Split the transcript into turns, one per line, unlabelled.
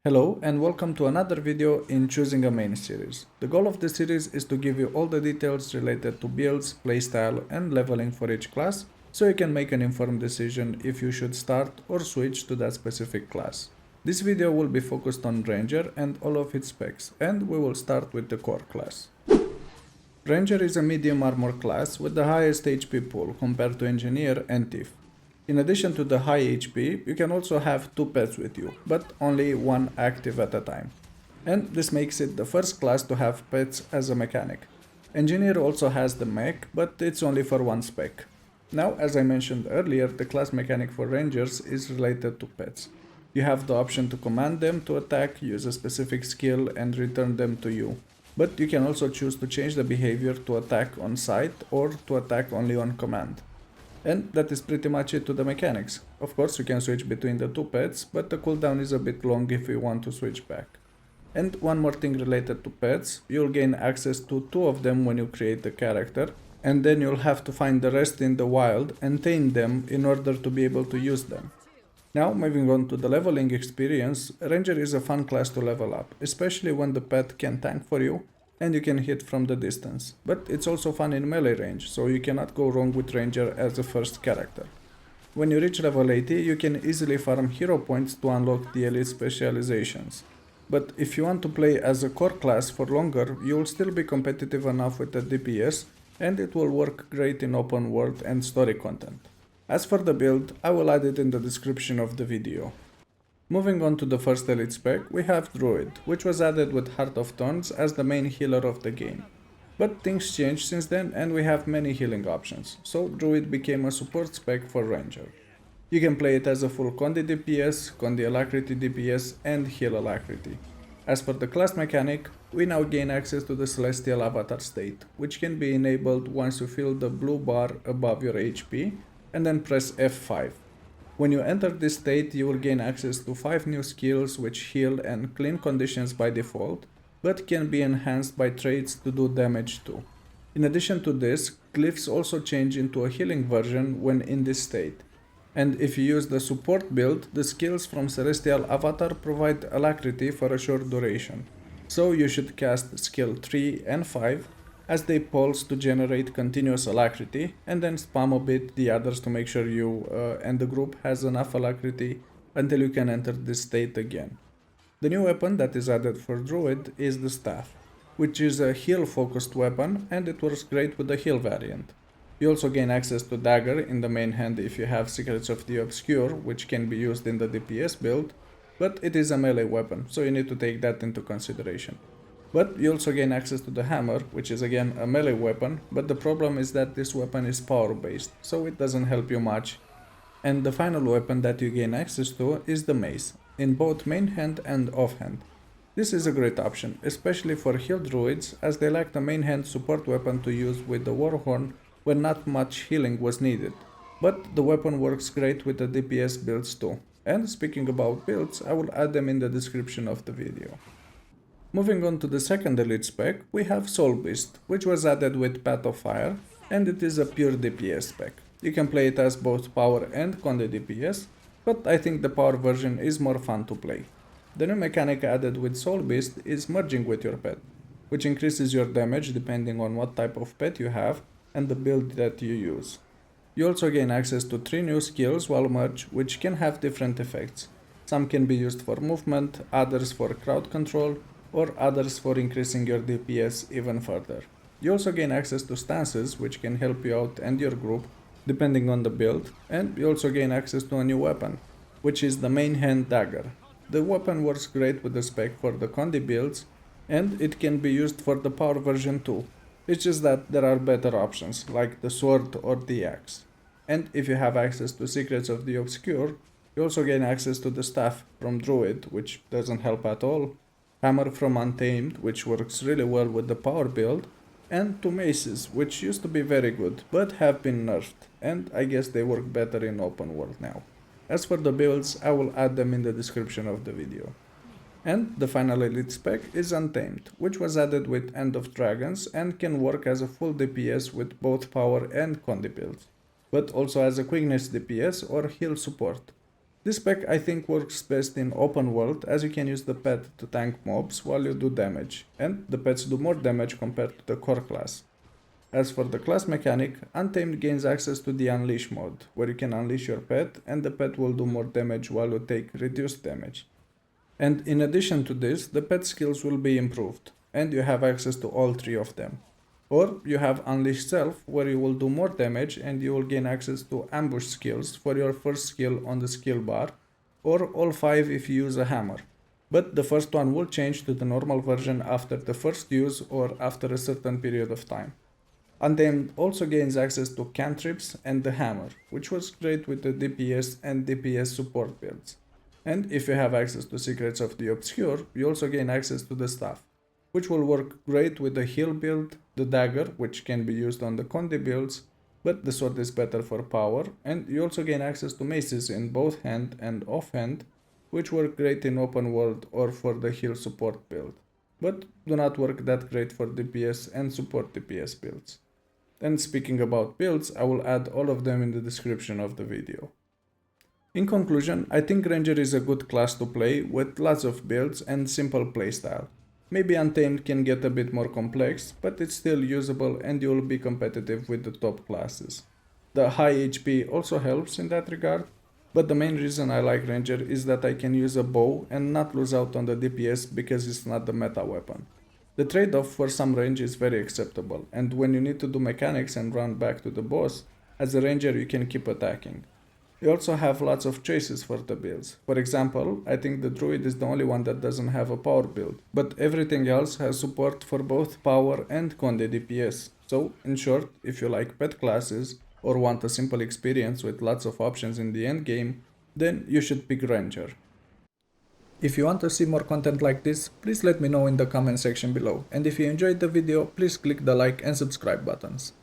Hello and welcome to another video in choosing a main series. The goal of this series is to give you all the details related to builds, playstyle and leveling for each class, so you can make an informed decision if you should start or switch to that specific class. This video will be focused on Ranger and all of its specs, and we will start with the core class. Ranger is a medium armor class with the highest HP pool compared to Engineer and Thief. In addition to the high HP, you can also have 2 pets with you, but only one active at a time. And this makes it the first class to have pets as a mechanic. Engineer also has the mech, but it's only for one spec. Now, as I mentioned earlier, the class mechanic for Rangers is related to pets. You have the option to command them to attack, use a specific skill and return them to you. But you can also choose to change the behavior to attack on sight or to attack only on command. And that is pretty much it to the mechanics. Of course you can switch between the 2 pets, but the cooldown is a bit long if you want to switch back. And one more thing related to pets, you'll gain access to 2 of them when you create the character, and then you'll have to find the rest in the wild and tame them in order to be able to use them. Now moving on to the leveling experience, Ranger is a fun class to level up, especially when the pet can tank for you and you can hit from the distance. But it's also fun in melee range, so you cannot go wrong with Ranger as the first character. When you reach level 80, you can easily farm hero points to unlock the elite specializations. But if you want to play as a core class for longer, you will still be competitive enough with the DPS and it will work great in open world and story content. As for the build, I will add it in the description of the video. Moving on to the first elite spec, we have Druid, which was added with Heart of Thorns as the main healer of the game. But things changed since then and we have many healing options, so Druid became a support spec for Ranger. You can play it as a full Condi DPS, Condi Alacrity DPS and Heal Alacrity. As for the class mechanic, we now gain access to the Celestial Avatar state, which can be enabled once you feel the blue bar above your HP and then press F5. When you enter this state, you will gain access to 5 new skills which heal and clean conditions by default, but can be enhanced by traits to do damage too. In addition to this, glyphs also change into a healing version when in this state. And if you use the support build, the skills from Celestial Avatar provide Alacrity for a short duration. So you should cast skill 3 and 5 as they pulse to generate continuous Alacrity, and then spam a bit the others to make sure you and the group has enough Alacrity until you can enter this state again. The new weapon that is added for Druid is the Staff, which is a heal focused weapon and it works great with the heal variant. You also gain access to Dagger in the main hand if you have Secrets of the Obscure, which can be used in the DPS build, but it is a melee weapon, so you need to take that into consideration. But you also gain access to the hammer, which is again a melee weapon, but the problem is that this weapon is power based, so it doesn't help you much. And the final weapon that you gain access to is the mace, in both main hand and offhand. This is a great option, especially for heal druids, as they lacked a main hand support weapon to use with the warhorn when not much healing was needed. But the weapon works great with the DPS builds too. And speaking about builds, I will add them in the description of the video. Moving on to the second elite spec, we have Soulbeast, which was added with Path of Fire, and it is a pure DPS spec. You can play it as both power and Condi DPS, but I think the power version is more fun to play. The new mechanic added with Soulbeast is merging with your pet, which increases your damage depending on what type of pet you have and the build that you use. You also gain access to 3 new skills while merged, which can have different effects. Some can be used for movement, others for crowd control, or others for increasing your DPS even further. You also gain access to stances, which can help you out and your group depending on the build, and you also gain access to a new weapon, which is the main hand dagger. The weapon works great with the spec for the Condi builds, and it can be used for the power version too. It's just that there are better options, like the sword or the axe. And if you have access to Secrets of the Obscure, you also gain access to the staff from Druid, which doesn't help at all, hammer from Untamed, which works really well with the power build, and 2 maces, which used to be very good, but have been nerfed, and I guess they work better in open world now. As for the builds, I will add them in the description of the video. And the final elite spec is Untamed, which was added with End of Dragons and can work as a full DPS with both power and Condi builds, but also as a Quickness DPS or heal support. This spec I think works best in open world, as you can use the pet to tank mobs while you do damage, and the pets do more damage compared to the core class. As for the class mechanic, Untamed gains access to the Unleash mode, where you can unleash your pet and the pet will do more damage while you take reduced damage. And in addition to this, the pet skills will be improved, and you have access to all three of them. Or you have Unleash Self, where you will do more damage and you will gain access to ambush skills for your first skill on the skill bar, or all 5 if you use a hammer. But the first one will change to the normal version after the first use or after a certain period of time. Untamed also gains access to cantrips and the hammer, which was great with the DPS and DPS support builds. And if you have access to Secrets of the Obscure, you also gain access to the staff, which will work great with the heal build, the dagger, which can be used on the Condi builds, but the sword is better for power, and you also gain access to maces in both hand and offhand, which work great in open world or for the heal support build, but do not work that great for DPS and support DPS builds. And speaking about builds, I will add all of them in the description of the video. In conclusion, I think Ranger is a good class to play with lots of builds and simple playstyle. Maybe Untamed can get a bit more complex, but it's still usable and you'll be competitive with the top classes. The high HP also helps in that regard, but the main reason I like Ranger is that I can use a bow and not lose out on the DPS because it's not the meta weapon. The trade-off for some range is very acceptable, and when you need to do mechanics and run back to the boss, as a Ranger you can keep attacking. You also have lots of choices for the builds. For example, I think the Druid is the only one that doesn't have a power build, but everything else has support for both power and Condi DPS. So, in short, if you like pet classes or want a simple experience with lots of options in the end game, then you should pick Ranger. If you want to see more content like this, please let me know in the comment section below, and if you enjoyed the video, please click the like and subscribe buttons.